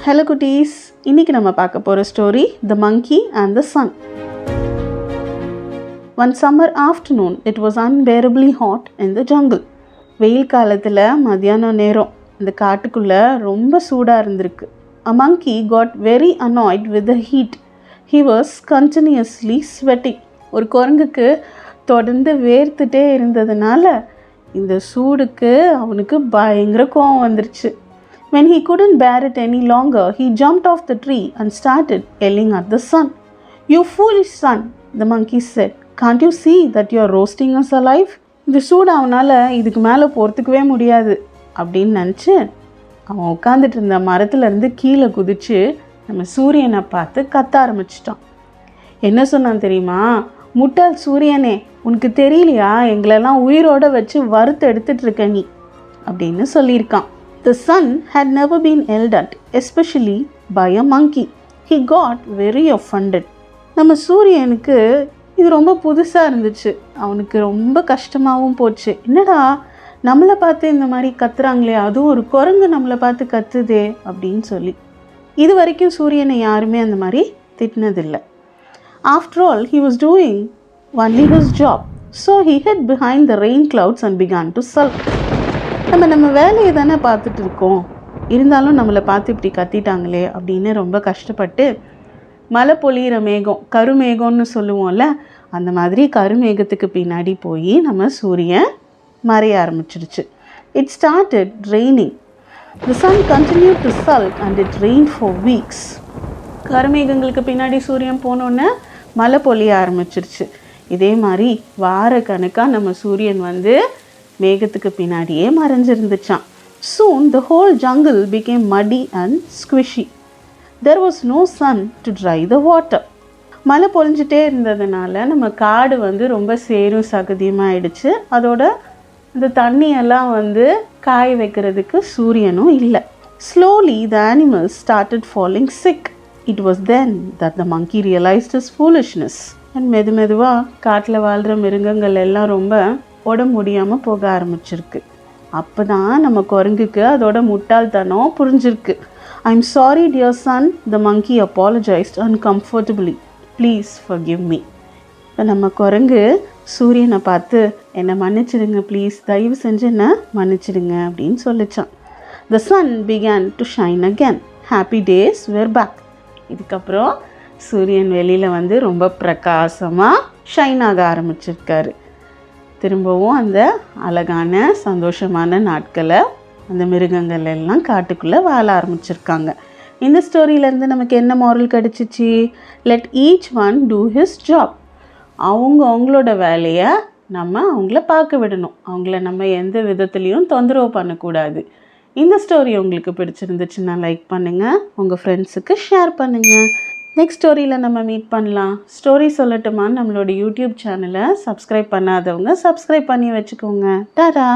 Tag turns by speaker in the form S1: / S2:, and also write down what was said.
S1: Hello குட்டீஸ், இன்னைக்கு நம்ம பார்க்க போகிற story The Monkey and the Sun. One summer afternoon, it was unbearably hot in the jungle. வெயில் காலத்தில் மதியானம் நேரம் இந்த காட்டுக்குள்ளே ரொம்ப சூடாக இருந்திருக்கு. A monkey got very annoyed with the heat. He was continuously sweating. ஒரு குரங்குக்கு தொடர்ந்து வேர்த்துட்டே இருந்ததுனால இந்த சூடுக்கு அவனுக்கு பயங்கர கோவம் வந்துருச்சு. When he couldn't bear it any longer, he jumped off the tree and started yelling at the sun. "You foolish sun," the monkey said. "Can't you see that you are roasting us alive?" இந்த சூடு அவனால் இதுக்கு மேலே பொறுத்துக்கவே முடியாது அப்படின்னு நினச்சி அவன் உட்காந்துட்டு இருந்த மரத்துலேருந்து கீழே குதித்து நம்ம சூரியனை பார்த்து கத்த ஆரம்பிச்சிட்டான். என்ன சொன்னான் தெரியுமா? "முட்டாள் சூரியனே, உனக்கு தெரியலையா, எங்களெல்லாம் உயிரோடு வச்சு வறுத்து எடுத்துகிட்டு இருக்க நீ" அப்படின்னு சொல்லியிருக்கான். The sun had never been yelled at, especially by a monkey. He got very offended. நம்ம சூரியனுக்கு இது ரொம்ப புதுசாக இருந்துச்சு. அவனுக்கு ரொம்ப கஷ்டமாகவும் போச்சு. என்னடா நம்மளை பார்த்து இந்த மாதிரி கத்துறாங்களே, அதுவும் ஒரு குரங்கு நம்மளை பார்த்து கத்துதே அப்படின்னு சொல்லி. இது வரைக்கும் சூரியனை யாருமே அந்த மாதிரி திட்டினதில்லை. After all, he was doing only his job. So he hid behind the rain clouds and began to sulk. நம்ம வேலையை தானே பார்த்துட்டு இருக்கோம், இருந்தாலும் நம்மளை பார்த்து இப்படி கத்திட்டாங்களே அப்படின்னு ரொம்ப கஷ்டப்பட்டு மழை பொழியிற மேகம், கருமேகம்னு சொல்லுவோம்ல, அந்த மாதிரி கருமேகத்துக்கு பின்னாடி போய் நம்ம சூரியன் மறைய ஆரம்பிச்சிடுச்சு. It started raining. The sun continued to sulk and it rained for weeks. கருமேகங்களுக்கு பின்னாடி சூரியன் போனோன்னே மழை பொழிய ஆரம்பிச்சிருச்சு. இதே மாதிரி வாரக்கணக்காக நம்ம சூரியன் வந்து மேகத்துக்கு பின்னாடியே மறைஞ்சிருந்துச்சான். Soon the whole jungle became muddy and squishy. There was no sun to dry the water. மழை பொழிஞ்சிட்டே இருந்ததுனால நம்ம காடு வந்து ரொம்ப சேரும் சகதியுமாக ஆயிடுச்சு. அதோட இந்த தண்ணியெல்லாம் வந்து காய வைக்கிறதுக்கு சூரியனும் இல்லை. Slowly the animals started falling sick. It was then that the monkey realized his foolishness. And மெதுவாக காட்டில் வாழ்கிற மிருகங்கள் எல்லாம் ரொம்ப உடம்பு முடியாமல் போக ஆரம்பிச்சிருக்கு. அப்போ தான் நம்ம குரங்குக்கு அதோட முட்டாள்தனம் புரிஞ்சிருக்கு. "I'm sorry dear son," the monkey apologized uncomfortably. "Please forgive me." இப்போ நம்ம குரங்கு சூரியனை பார்த்து என்னை மன்னிச்சிடுங்க, ப்ளீஸ், தயவு செஞ்சு என்னை மன்னிச்சிடுங்க அப்படின்னு சொல்லிச்சான். The sun began to shine again. Happy days were back. இதுக்கப்புறம் சூரியன் வெளியில் வந்து ரொம்ப பிரகாசமாக ஷைன் ஆக ஆரம்பிச்சிருக்காரு. திரும்பவும் அந்த அழகான சந்தோஷமான நாட்களை அந்த மிருகங்கள் எல்லாம் காட்டுக்குள்ளே வாழ ஆரம்பிச்சிருக்காங்க. இந்த ஸ்டோரியிலேருந்து நமக்கு என்ன மாரல் கிடச்சிச்சு? Let each one do his job. அவங்களோட வேலையை நம்ம அவங்கள பார்க்க விடணும். அவங்கள நம்ம எந்த விதத்துலேயும் தொந்தரவு பண்ணக்கூடாது. இந்த ஸ்டோரி உங்களுக்கு பிடிச்சிருந்துச்சுன்னா லைக் பண்ணுங்கள், உங்கள் ஃப்ரெண்ட்ஸுக்கு ஷேர் பண்ணுங்கள். நெக்ஸ்ட் ஸ்டோரியில் நம்ம மீட் பண்ணலாம். ஸ்டோரி சொல்லட்டுமான்னு நம்மளோட யூடியூப் சேனலை சப்ஸ்கிரைப் பண்ணாதவங்க சப்ஸ்கிரைப் பண்ணி வச்சுக்கோங்க. டாடா.